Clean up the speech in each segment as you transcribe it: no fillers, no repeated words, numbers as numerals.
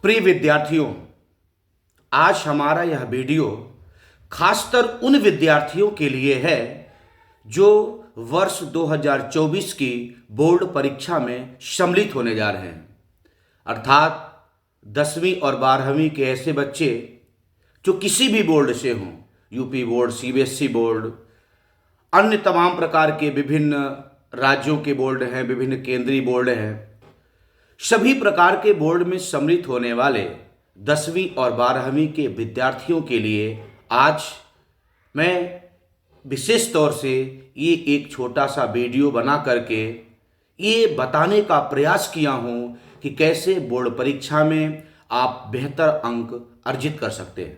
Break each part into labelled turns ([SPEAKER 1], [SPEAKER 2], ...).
[SPEAKER 1] प्रिय विद्यार्थियों, आज हमारा यह वीडियो खासकर उन विद्यार्थियों के लिए है जो वर्ष 2024 की बोर्ड परीक्षा में सम्मिलित होने जा रहे हैं। अर्थात 10वीं और 12वीं के ऐसे बच्चे जो किसी भी बोर्ड से हों, यूपी बोर्ड, सीबीएसई बोर्ड, अन्य तमाम प्रकार के विभिन्न राज्यों के बोर्ड हैं, विभिन्न केंद्रीय बोर्ड हैं, सभी प्रकार के बोर्ड में सम्मिलित होने वाले 10वीं और 12वीं के विद्यार्थियों के लिए आज मैं विशेष तौर से ये एक छोटा सा वीडियो बना करके ये बताने का प्रयास किया हूँ कि कैसे बोर्ड परीक्षा में आप बेहतर अंक अर्जित कर सकते हैं।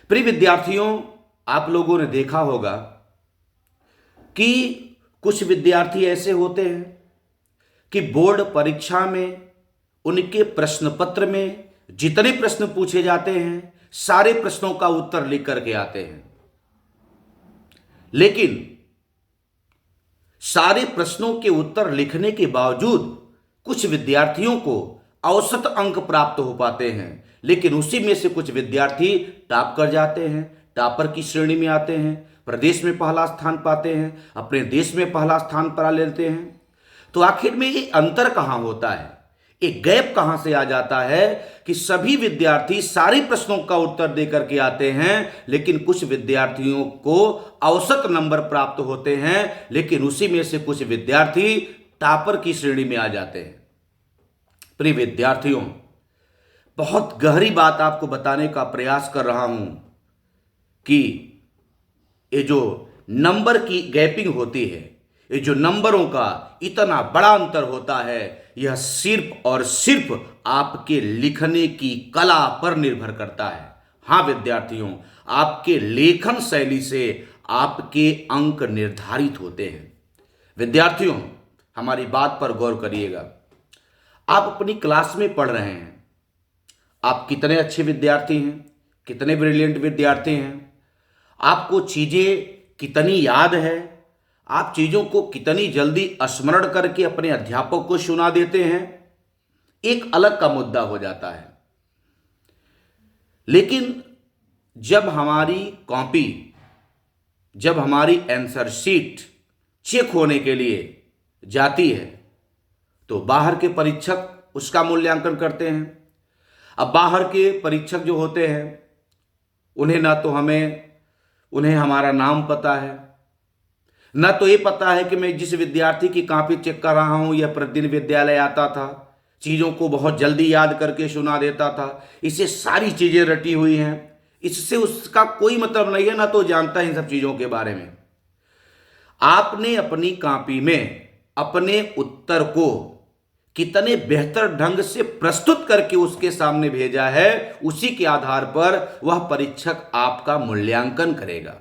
[SPEAKER 1] प्रिय विद्यार्थियों, आप लोगों ने देखा होगा कि कुछ विद्यार्थी ऐसे होते हैं कि बोर्ड परीक्षा में उनके प्रश्न पत्र में जितने प्रश्न पूछे जाते हैं सारे प्रश्नों का उत्तर लिख करके आते हैं, लेकिन सारे प्रश्नों के उत्तर लिखने के बावजूद कुछ विद्यार्थियों को औसत अंक प्राप्त हो पाते हैं, लेकिन उसी में से कुछ विद्यार्थी टॉप कर जाते हैं, टॉपर की श्रेणी में आते हैं, प्रदेश में पहला स्थान पाते हैं, अपने देश में पहला स्थान पा लेते हैं। तो आखिर में ये अंतर कहां होता है, एक गैप कहां से आ जाता है कि सभी विद्यार्थी सारे प्रश्नों का उत्तर देकर के आते हैं, लेकिन कुछ विद्यार्थियों को औसत नंबर प्राप्त होते हैं, लेकिन उसी में से कुछ विद्यार्थी टॉपर की श्रेणी में आ जाते हैं। प्रिय विद्यार्थियों, बहुत गहरी बात आपको बताने का प्रयास कर रहा हूं कि ये जो नंबर की गैपिंग होती है, ये जो नंबरों का इतना बड़ा अंतर होता है, यह सिर्फ और सिर्फ आपके लिखने की कला पर निर्भर करता है। हाँ विद्यार्थियों, आपके लेखन शैली से आपके अंक निर्धारित होते हैं। विद्यार्थियों, हमारी बात पर गौर करिएगा। आप अपनी क्लास में पढ़ रहे हैं, आप कितने अच्छे विद्यार्थी हैं, कितने ब्रिलियंट विद्यार्थी हैं, आपको चीजें कितनी याद है, आप चीजों को कितनी जल्दी स्मरण करके अपने अध्यापक को सुना देते हैं, एक अलग का मुद्दा हो जाता है। लेकिन जब हमारी कॉपी, जब हमारी आंसर शीट चेक होने के लिए जाती है तो बाहर के परीक्षक उसका मूल्यांकन करते हैं। अब बाहर के परीक्षक जो होते हैं उन्हें हमारा नाम पता है, न तो ये पता है कि मैं जिस विद्यार्थी की कॉपी चेक कर रहा हूं यह प्रतिदिन विद्यालय आता था, चीज़ों को बहुत जल्दी याद करके सुना देता था, इसे सारी चीज़ें रटी हुई हैं, इससे उसका कोई मतलब नहीं है, ना तो जानता है इन सब चीज़ों के बारे में। आपने अपनी कॉपी में अपने उत्तर को कितने बेहतर ढंग से प्रस्तुत करके उसके सामने भेजा है, उसी के आधार पर वह परीक्षक आपका मूल्यांकन करेगा।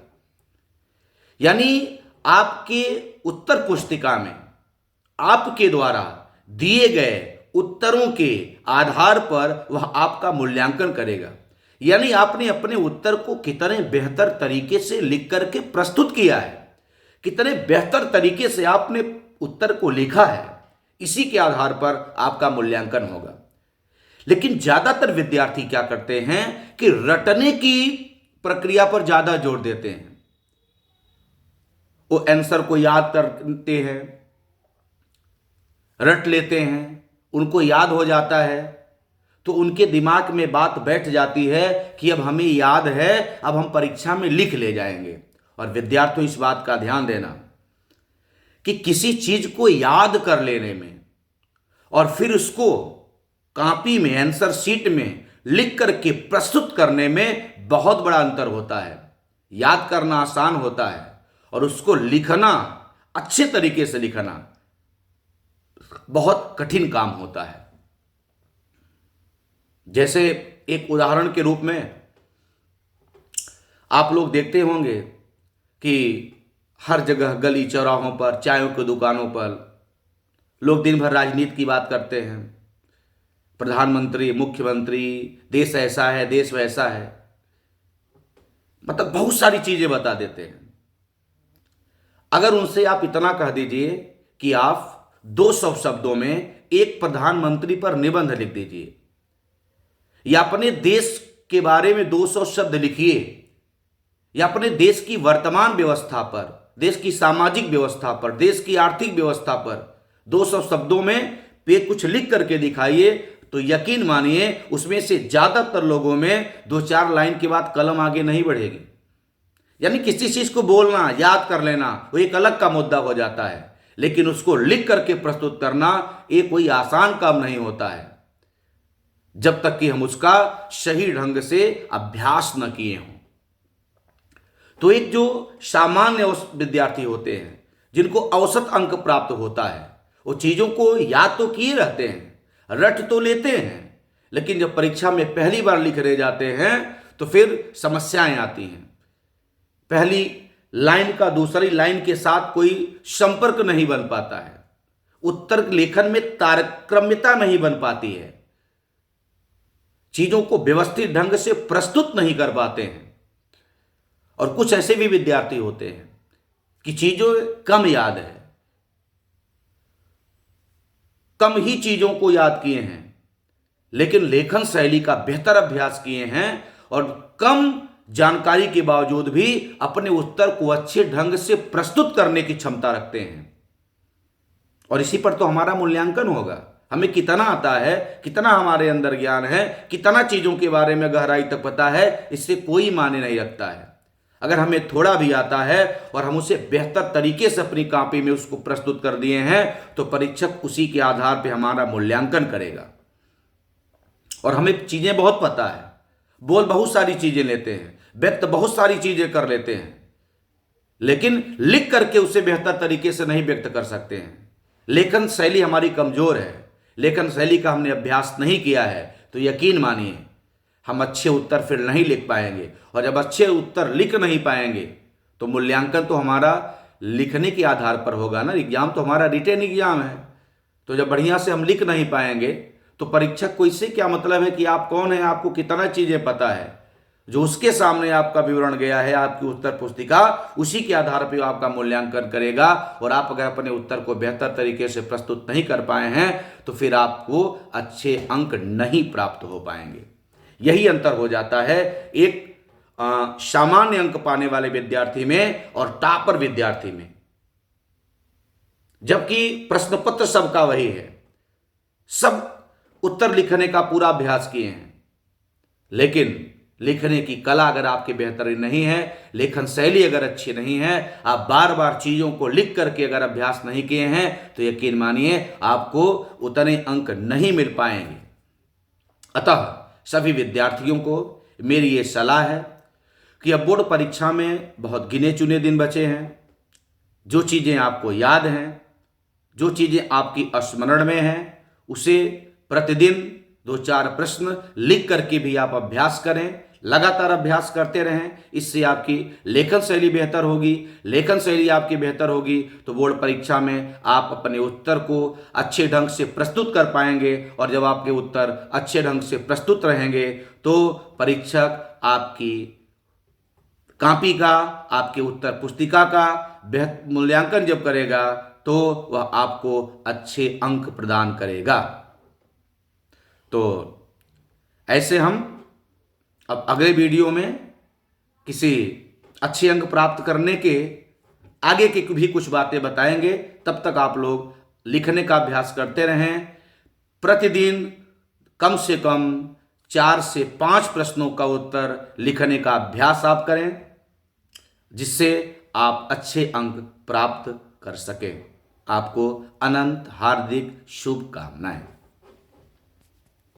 [SPEAKER 1] यानी आपके उत्तर पुस्तिका में आपके द्वारा दिए गए उत्तरों के आधार पर वह आपका मूल्यांकन करेगा। यानी आपने अपने उत्तर को कितने बेहतर तरीके से लिख करके प्रस्तुत किया है, कितने बेहतर तरीके से आपने उत्तर को लिखा है, इसी के आधार पर आपका मूल्यांकन होगा। लेकिन ज्यादातर विद्यार्थी क्या करते हैं कि रटने की प्रक्रिया पर ज्यादा जोर देते हैं। वो आंसर को याद करते हैं, रट लेते हैं, उनको याद हो जाता है, तो उनके दिमाग में बात बैठ जाती है कि अब हमें याद है, अब हम परीक्षा में लिख ले जाएंगे। और विद्यार्थियों, इस बात का ध्यान देना कि किसी चीज को याद कर लेने में और फिर उसको कॉपी में, आंसर शीट में लिख करके प्रस्तुत करने में बहुत बड़ा अंतर होता है। याद करना आसान होता है और उसको लिखना, अच्छे तरीके से लिखना बहुत कठिन काम होता है। जैसे एक उदाहरण के रूप में आप लोग देखते होंगे कि हर जगह गली चौराहों पर, चायों की दुकानों पर लोग दिन भर राजनीति की बात करते हैं। प्रधानमंत्री, मुख्यमंत्री, देश ऐसा है, देश वैसा है, मतलब बहुत सारी चीजें बता देते हैं। अगर उनसे आप इतना कह दीजिए कि आप 200 शब्दों में एक प्रधानमंत्री पर निबंध लिख दीजिए, या अपने देश के बारे में 200 शब्द लिखिए, या अपने देश की वर्तमान व्यवस्था पर, देश की सामाजिक व्यवस्था पर, देश की आर्थिक व्यवस्था पर 200 शब्दों में पे कुछ लिख करके दिखाइए, तो यकीन मानिए उसमें से ज्यादातर लोगों में 2-4 लाइन के बाद कलम आगे नहीं बढ़ेगी। यानी किसी चीज को बोलना, याद कर लेना, वो एक अलग का मुद्दा हो जाता है, लेकिन उसको लिख करके प्रस्तुत करना ये कोई आसान काम नहीं होता है, जब तक कि हम उसका सही ढंग से अभ्यास न किए हों। तो एक जो सामान्य विद्यार्थी होते हैं, जिनको औसत अंक प्राप्त होता है, वो चीजों को याद तो किए रहते हैं, रट तो लेते हैं, लेकिन जब परीक्षा में पहली बार लिखने जाते हैं तो फिर समस्याएं आती हैं। पहली लाइन का दूसरी लाइन के साथ कोई संपर्क नहीं बन पाता है, उत्तर लेखन में तारतम्यता नहीं बन पाती है, चीजों को व्यवस्थित ढंग से प्रस्तुत नहीं कर पाते हैं। और कुछ ऐसे भी विद्यार्थी होते हैं कि चीजों कम याद है, कम ही चीजों को याद किए हैं, लेकिन लेखन शैली का बेहतर अभ्यास किए हैं और कम जानकारी के बावजूद भी अपने उत्तर को अच्छे ढंग से प्रस्तुत करने की क्षमता रखते हैं। और इसी पर तो हमारा मूल्यांकन होगा, हमें कितना आता है, कितना हमारे अंदर ज्ञान है, कितना चीजों के बारे में गहराई तक पता है, इससे कोई मायने नहीं रखता है। अगर हमें थोड़ा भी आता है और हम उसे बेहतर तरीके से अपनी कॉपी में उसको प्रस्तुत कर दिए हैं, तो परीक्षक उसी के आधार पर हमारा मूल्यांकन करेगा। और हमें चीजें बहुत पता है, बोल बहुत सारी चीजें लेते हैं, व्यक्त बहुत सारी चीजें कर लेते हैं, लेकिन लिख करके उसे बेहतर तरीके से नहीं व्यक्त कर सकते हैं। लेखन शैली हमारी कमजोर है, लेखन शैली का हमने अभ्यास नहीं किया है, तो यकीन मानिए हम अच्छे उत्तर फिर नहीं लिख पाएंगे। और जब अच्छे उत्तर लिख नहीं पाएंगे तो मूल्यांकन तो हमारा लिखने के आधार पर होगा ना, एग्जाम तो हमारा रिटेन एग्जाम है। तो जब बढ़िया से हम लिख नहीं पाएंगे तो परीक्षक को इससे क्या मतलब है कि आप कौन है, आपको कितना चीजें पता है। जो उसके सामने आपका विवरण गया है, आपकी उत्तर पुस्तिका, उसी के आधार पर आपका मूल्यांकन करेगा। और आप अगर अपने उत्तर को बेहतर तरीके से प्रस्तुत नहीं कर पाए हैं तो फिर आपको अच्छे अंक नहीं प्राप्त हो पाएंगे। यही अंतर हो जाता है एक सामान्य अंक पाने वाले विद्यार्थी में और टॉपर विद्यार्थी में। जबकि प्रश्न पत्र सबका वही है, सब उत्तर लिखने का पूरा अभ्यास किए हैं, लेकिन लिखने की कला अगर आपकी बेहतरीन नहीं है, लेखन शैली अगर अच्छी नहीं है, आप बार बार चीजों को लिख करके अगर अभ्यास नहीं किए हैं, तो यकीन मानिए आपको उतने अंक नहीं मिल पाएंगे। अतः सभी विद्यार्थियों को मेरी ये सलाह है कि अब बोर्ड परीक्षा में बहुत गिने चुने दिन बचे हैं। जो चीज़ें आपको याद हैं, जो चीज़ें आपकी स्मरण में हैं, उसे प्रतिदिन 2-4 प्रश्न लिख करके भी आप अभ्यास करें, लगातार अभ्यास करते रहें। इससे आपकी लेखन शैली बेहतर होगी। लेखन शैली आपकी बेहतर होगी तो बोर्ड परीक्षा में आप अपने उत्तर को अच्छे ढंग से प्रस्तुत कर पाएंगे। और जब आपके उत्तर अच्छे ढंग से प्रस्तुत रहेंगे तो परीक्षक आपकी कॉपी का, आपके उत्तर पुस्तिका का मूल्यांकन जब करेगा तो वह आपको अच्छे अंक प्रदान करेगा। तो ऐसे हम अब अगले वीडियो में किसी अच्छे अंक प्राप्त करने के आगे की भी कुछ बातें बताएंगे। तब तक आप लोग लिखने का अभ्यास करते रहें। प्रतिदिन कम से कम 4 से 5 प्रश्नों का उत्तर लिखने का अभ्यास आप करें, जिससे आप अच्छे अंक प्राप्त कर सकें। आपको अनंत हार्दिक शुभकामनाएं।